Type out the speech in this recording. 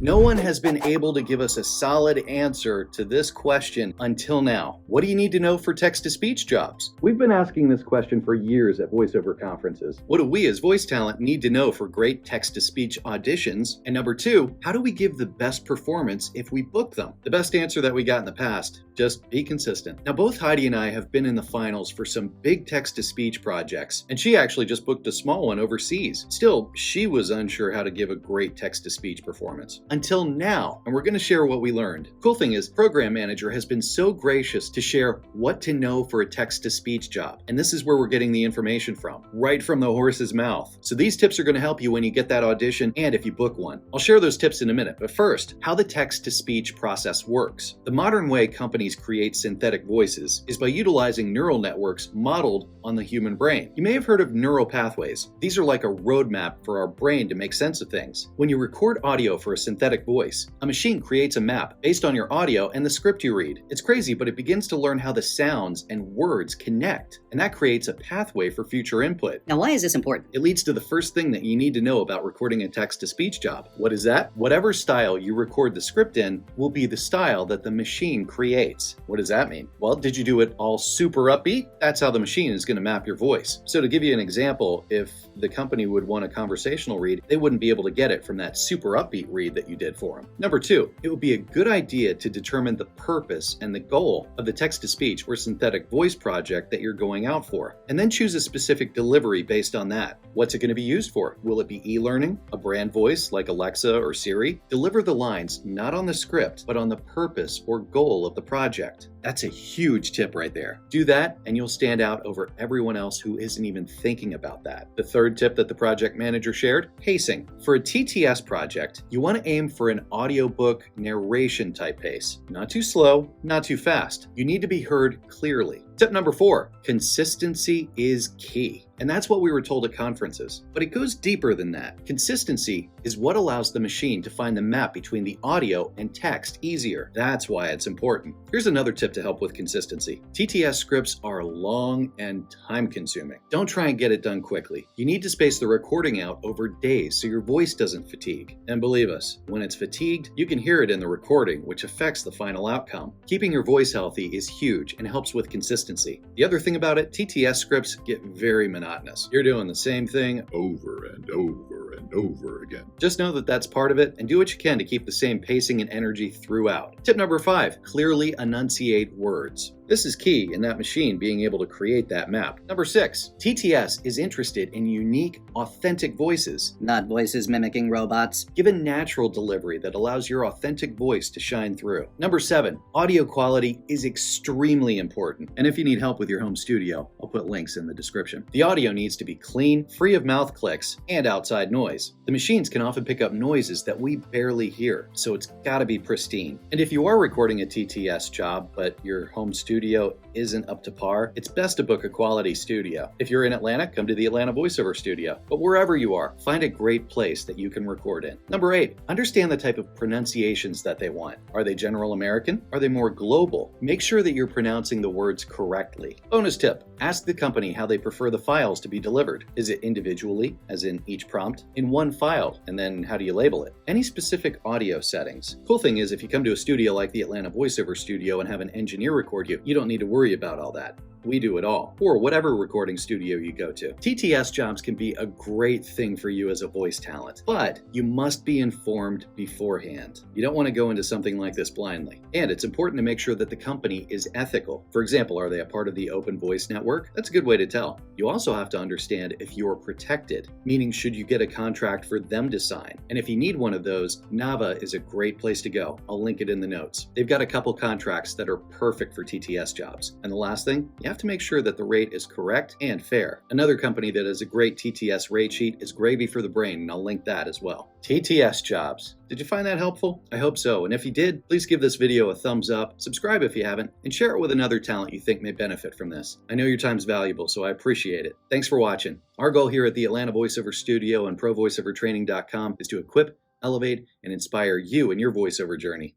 No one has been able to give us a solid answer to this question until now. What do you need to know for text-to-speech jobs? We've been asking this question for years at voiceover conferences. What do we as voice talent need to know for great text-to-speech auditions? And number two, how do we give the best performance if we book them? The best answer that we got in the past, just be consistent. Now, both Heidi and I have been in the finals for some big text-to-speech projects, and she actually just booked a small one overseas. Still, she was unsure how to give a great text-to-speech performance. Until now, and we're going to share what we learned. Cool thing is, Program Manager has been so gracious to share what to know for a text-to-speech job. And this is where we're getting the information from, right from the horse's mouth. So these tips are going to help you when you get that audition and if you book one. I'll share those tips in a minute, but first, how the text-to-speech process works. The modern way companies create synthetic voices is by utilizing neural networks modeled on the human brain. You may have heard of neural pathways. These are like a roadmap for our brain to make sense of things. When you record audio for a synthetic voice, a machine creates a map based on your audio and the script you read. It's crazy, but it begins to learn how the sounds and words connect, and that creates a pathway for future input. Now, why is this important? It leads to the first thing that you need to know about recording a text-to-speech job. What is that? Whatever style you record the script in will be the style that the machine creates. What does that mean? Well, did you do it all super upbeat? That's how the machine is going to map your voice. So to give you an example, if the company would want a conversational read, they wouldn't be able to get it from that super upbeat read that you did for them. Number two, it would be a good idea to determine the purpose and the goal of the text-to-speech or synthetic voice project that you're going out for, and then choose a specific delivery based on that. What's it going to be used for? Will it be e-learning, a brand voice like Alexa or Siri? Deliver the lines not on the script, but on the purpose or goal of the project. That's a huge tip right there. Do that and you'll stand out over everyone else who isn't even thinking about that. The third tip that the project manager shared, pacing. For a TTS project, you want to aim for an audiobook narration type pace. Not too slow, not too fast. You need to be heard clearly. Tip number four, consistency is key. And that's what we were told at conferences. But it goes deeper than that. Consistency is what allows the machine to find the map between the audio and text easier. That's why it's important. Here's another tip to help with consistency. TTS scripts are long and time-consuming. Don't try and get it done quickly. You need to space the recording out over days so your voice doesn't fatigue. And believe us, when it's fatigued, you can hear it in the recording, which affects the final outcome. Keeping your voice healthy is huge and helps with consistency. The other thing about it, TTS scripts get very monotonous. You're doing the same thing over and over and over again. Just know that that's part of it and do what you can to keep the same pacing and energy throughout. Tip number five, clearly enunciate words. This is key in that machine being able to create that map. Number six, TTS is interested in unique, authentic voices. Not voices mimicking robots. Give a natural delivery that allows your authentic voice to shine through. Number seven, audio quality is extremely important. And if you need help with your home studio, I'll put links in the description. The audio needs to be clean, free of mouth clicks, and outside noise. The machines can often pick up noises that we barely hear, so it's gotta be pristine. And if you are recording a TTS job, but your home studio isn't up to par, it's best to book a quality studio. If you're in Atlanta, come to the Atlanta Voiceover Studio. But wherever you are, find a great place that you can record in. Number eight, understand the type of pronunciations that they want. Are they general American? Are they more global? Make sure that you're pronouncing the words correctly. Bonus tip, ask the company how they prefer the files to be delivered. Is it individually, as in each prompt, in one file, and then how do you label it? Any specific audio settings? Cool thing is if you come to a studio like the Atlanta Voiceover Studio and have an engineer record you, you don't need to worry about all that. We do it all, or whatever recording studio you go to. TTS jobs can be a great thing for you as a voice talent, but you must be informed beforehand. You don't want to go into something like this blindly. And it's important to make sure that the company is ethical. For example, are they a part of the Open Voice Network? That's a good way to tell. You also have to understand if you're protected, meaning should you get a contract for them to sign. And if you need one of those, Nava is a great place to go. I'll link it in the notes. They've got a couple contracts that are perfect for TTS jobs. And the last thing, you have to make sure that the rate is correct and fair. Another company that has a great TTS rate sheet is Gravy for the Brain, and I'll link that as well. TTS jobs. Did you find that helpful? I hope so, and if you did, please give this video a thumbs up, subscribe if you haven't, and share it with another talent you think may benefit from this. I know your time's valuable, so I appreciate it. Thanks for watching. Our goal here at the Atlanta Voiceover Studio and ProVoiceoverTraining.com is to equip, elevate, and inspire you in your voiceover journey.